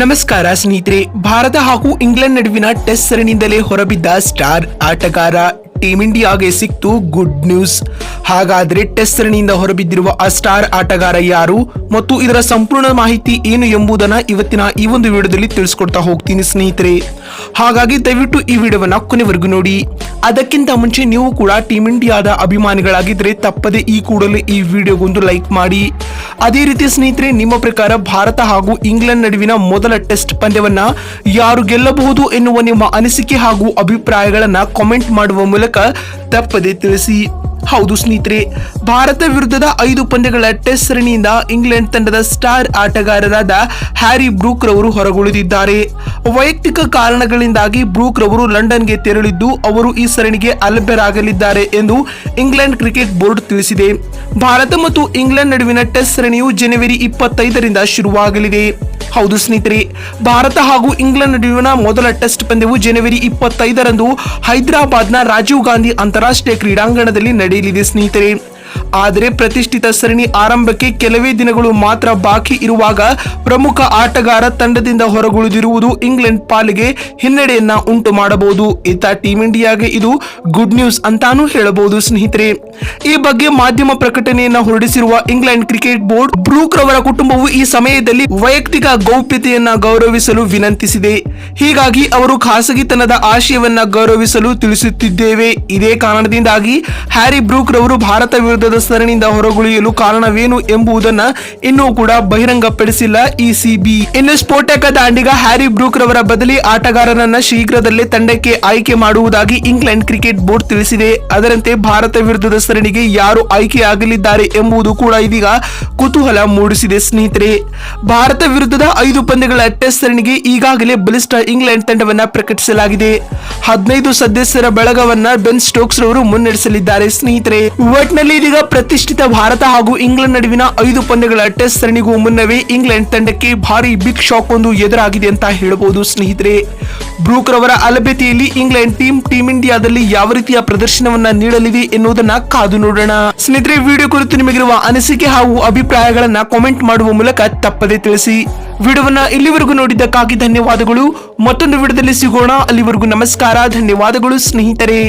ನಮಸ್ಕಾರ ಸ್ನೇಹಿತರೆ, ಭಾರತ ಹಾಗೂ ಇಂಗ್ಲೆಂಡ್ ನಡುವಿನ ಟೆಸ್ಟ್ ಸರಣಿಯಿಂದಲೇ ಹೊರಬಿದ್ದ ಸ್ಟಾರ್ ಆಟಗಾರ ಟೀಮ್ ಇಂಡಿಯಾಗೆ ಸಿಕ್ತು ಗುಡ್ ನ್ಯೂಸ್. ಹಾಗಾದ್ರೆ ಟೆಸ್ಟ್ ಸರಣಿಯಿಂದ ಹೊರಬಿದ್ದಿರುವ ಆ ಸ್ಟಾರ್ ಆಟಗಾರ ಯಾರು ಮತ್ತು ಇದರ ಸಂಪೂರ್ಣ ಮಾಹಿತಿ ಏನು ಎಂಬುದನ್ನ ಇವತ್ತಿನ ಈ ಒಂದು ವಿಡಿಯೋದಲ್ಲಿ ತಿಳಿಸ್ಕೊಡ್ತಾ ಹೋಗ್ತೀನಿ ಸ್ನೇಹಿತರೆ. ಹಾಗಾಗಿ ದಯವಿಟ್ಟು ಈ ವಿಡಿಯೋವನ್ನ ಕೊನೆವರೆಗೂ ನೋಡಿ. ಅದಕ್ಕಿಂತ ಮುಂಚೆ ನೀವು ಕೂಡ ಟೀಮ್ ಇಂಡಿಯಾದ ಅಭಿಮಾನಿಗಳಾಗಿದ್ರೆ ತಪ್ಪದೆ ಈ ಕೂಡಲೇ ಈ ವಿಡಿಯೋಗೊಂದು ಲೈಕ್ ಮಾಡಿ. ಅದೇ ರೀತಿ ಸ್ನೇಹಿತರೆ, ನಿಮ್ಮ ಪ್ರಕಾರ ಭಾರತ ಹಾಗೂ ಇಂಗ್ಲೆಂಡ್ ನಡುವಿನ ಮೊದಲ ಟೆಸ್ಟ್ ಪಂದ್ಯವನ್ನ ಯಾರು ಗೆಲ್ಲಬಹುದು ಎನ್ನುವ ನಿಮ್ಮ ಅನಿಸಿಕೆ ಹಾಗೂ ಅಭಿಪ್ರಾಯಗಳನ್ನ ಕಾಮೆಂಟ್ ಮಾಡುವ ಮೂಲಕ ತಪ್ಪದೆ ತಿಳಿಸಿ. ಹೌದು ಸ್ನೇಹಿತರೆ, ಭಾರತ ವಿರುದ್ಧದ 5 ಪಂದ್ಯಗಳ ಟೆಸ್ಟ್ ಸರಣಿಯಿಂದ ಇಂಗ್ಲೆಂಡ್ ತಂಡದ ಸ್ಟಾರ್ ಆಟಗಾರರಾದ ಹ್ಯಾರಿ ಬ್ರೂಕ್ ರವರು ಹೊರಗುಳಿದಿದ್ದಾರೆ. ವೈಯಕ್ತಿಕ ಕಾರಣಗಳಿಂದಾಗಿ ಬ್ರೂಕ್ ರವರು ಲಂಡನ್ಗೆ ತೆರಳಿದ್ದು ಅವರು ಈ ಸರಣಿಗೆ ಅಲಭ್ಯರಾಗಲಿದ್ದಾರೆ ಎಂದು ಇಂಗ್ಲೆಂಡ್ ಕ್ರಿಕೆಟ್ ಬೋರ್ಡ್ ತಿಳಿಸಿದೆ. ಭಾರತ ಮತ್ತು ಇಂಗ್ಲೆಂಡ್ ನಡುವಿನ ಟೆಸ್ಟ್ ಸರಣಿಯು ಜನವರಿ 25ರಿಂದ ಶುರುವಾಗಲಿದೆ. ಹೌದು ಸ್ನೇಹಿತರೆ, ಭಾರತ ಹಾಗೂ ಇಂಗ್ಲೆಂಡ್ ನಡುವಿನ ಮೊದಲ ಟೆಸ್ಟ್ ಪಂದ್ಯವು ಜನವರಿ 25ರಂದು ಹೈದರಾಬಾದ್ನ ರಾಜೀವ್ ಗಾಂಧಿ ಅಂತಾರಾಷ್ಟ್ರೀಯ ಕ್ರೀಡಾಂಗಣದಲ್ಲಿ ನಡೆಯಲಿದೆ ಸ್ನೇಹಿತರೆ. ಆದರೆ ಪ್ರತಿಷ್ಠಿತ ಸರಣಿ ಆರಂಭಕ್ಕೆ ಕೆಲವೇ ದಿನಗಳು ಮಾತ್ರ ಬಾಕಿ ಇರುವಾಗ ಪ್ರಮುಖ ಆಟಗಾರ ತಂಡದಿಂದ ಹೊರಗುಳಿದಿರುವುದು ಇಂಗ್ಲೆಂಡ್ ಪಾಲಿಗೆ ಹಿನ್ನಡೆಯನ್ನ ಉಂಟು ಮಾಡಬಹುದು. ಇತ್ತ ಟೀಮ್ ಇಂಡಿಯಾಗೆ ಇದು ಗುಡ್ ನ್ಯೂಸ್ ಅಂತಾನೂ ಹೇಳಬಹುದು ಸ್ನೇಹಿತರೆ. ಈ ಬಗ್ಗೆ ಮಾಧ್ಯಮ ಪ್ರಕಟಣೆಯನ್ನ ಹೊರಡಿಸಿರುವ ಇಂಗ್ಲೆಂಡ್ ಕ್ರಿಕೆಟ್ ಬೋರ್ಡ್, ಬ್ರೂಕ್ ರವರ ಕುಟುಂಬವು ಈ ಸಮಯದಲ್ಲಿ ವೈಯಕ್ತಿಕ ಗೌಪ್ಯತೆಯನ್ನ ಗೌರವಿಸಲು ವಿನಂತಿಸಿದೆ. ಹೀಗಾಗಿ ಅವರು ಖಾಸಗಿತನದ ಆಶಯವನ್ನ ಗೌರವಿಸಲು ತಿಳಿಸುತ್ತಿದ್ದೇವೆ. ಇದೇ ಕಾರಣದಿಂದಾಗಿ ಹ್ಯಾರಿ ಬ್ರೂಕ್ ರವರು ಭಾರತ ವಿರುದ್ಧದ ಸರಣಿಯಿಂದ ಹೊರಗುಳಿಯಲು ಕಾರಣವೇನು ಎಂಬುದನ್ನ ಇನ್ನೂ ಕೂಡ ಬಹಿರಂಗಪಡಿಸಿಲ್ಲ ಇಸಿಬಿ. ಇನ್ನು ಸ್ಫೋಟಕ ದಾಂಡಿಗ ಹ್ಯಾರಿ ಬ್ರೂಕ್ ರವರ ಬದಲಿ ಆಟಗಾರರನ್ನ ಶೀಘ್ರದಲ್ಲೇ ತಂಡಕ್ಕೆ ಆಯ್ಕೆ ಮಾಡುವುದಾಗಿ ಇಂಗ್ಲೆಂಡ್ ಕ್ರಿಕೆಟ್ ಬೋರ್ಡ್ ತಿಳಿಸಿದೆ. ಅದರಂತೆ ಭಾರತ ವಿರುದ್ಧದ ಸರಣಿಗೆ ಯಾರು ಆಯ್ಕೆಯಾಗಲಿದ್ದಾರೆ ಎಂಬುದು ಕೂಡ ಇದೀಗ ಕುತೂಹಲ ಮೂಡಿಸಿದೆ ಸ್ನೇಹಿತರೆ. ಭಾರತ ವಿರುದ್ಧದ 5 ಪಂದ್ಯಗಳ ಟೆಸ್ಟ್ ಸರಣಿಗೆ ಈಗಾಗಲೇ ಬಲಿಷ್ಠ ಇಂಗ್ಲೆಂಡ್ ತಂಡವನ್ನ ಪ್ರಕಟಿಸಲಾಗಿದೆ. 15 ಸದಸ್ಯರ ಬಳಗವನ್ನ ಬೆನ್ ಸ್ಟೋಕ್ಸ್ ರವರು ಮುನ್ನಡೆಸಲಿದ್ದಾರೆ ಸ್ನೇಹಿತರೆ. ಒಟ್ನಲ್ಲಿ ಇದೀಗ ಪ್ರತಿಷ್ಠಿತ ಭಾರತ ಹಾಗೂ ಇಂಗ್ಲೆಂಡ್ ನಡುವಿನ 5 ಪಂದ್ಯಗಳ ಟೆಸ್ಟ್ ಸರಣಿಗೂ ಮುನ್ನವೇ ಇಂಗ್ಲೆಂಡ್ ತಂಡಕ್ಕೆ ಭಾರಿ ಬಿಗ್ ಶಾಕ್ ಒಂದು ಎದುರಾಗಿದೆ ಅಂತ ಹೇಳಬಹುದು ಸ್ನೇಹಿತರೆ. ಬ್ರೂಕ್ ರವರ ಅಲಭ್ಯತೆಯಲ್ಲಿ ಇಂಗ್ಲೆಂಡ್ ಟೀಮ್ ಇಂಡಿಯಾದಲ್ಲಿ ಯಾವ ರೀತಿಯ ಪ್ರದರ್ಶನವನ್ನ ನೀಡಲಿದೆ ಎನ್ನುವುದನ್ನ ಕಾದು ನೋಡೋಣ. ಸ್ನೇಹಿತರೆ, ವಿಡಿಯೋ ಕುರಿತು ನಿಮಗಿರುವ ಅನಿಸಿಕೆ ಹಾಗೂ ಅಭಿಪ್ರಾಯಗಳನ್ನ ಕಾಮೆಂಟ್ ಮಾಡುವ ಮೂಲಕ ತಪ್ಪದೇ ತಿಳಿಸಿ. ವಿಡಿಯೋವನ್ನ ಇಲ್ಲಿವರೆಗೂ ನೋಡಿದ್ದಕ್ಕಾಗಿ ಧನ್ಯವಾದಗಳು. ಮತ್ತೊಂದು ವಿಡಿಯೋದಲ್ಲಿ ಸಿಗೋಣ. ಅಲ್ಲಿವರೆಗೂ ನಮಸ್ಕಾರ, ಧನ್ಯವಾದಗಳು ಸ್ನೇಹಿತರೆ.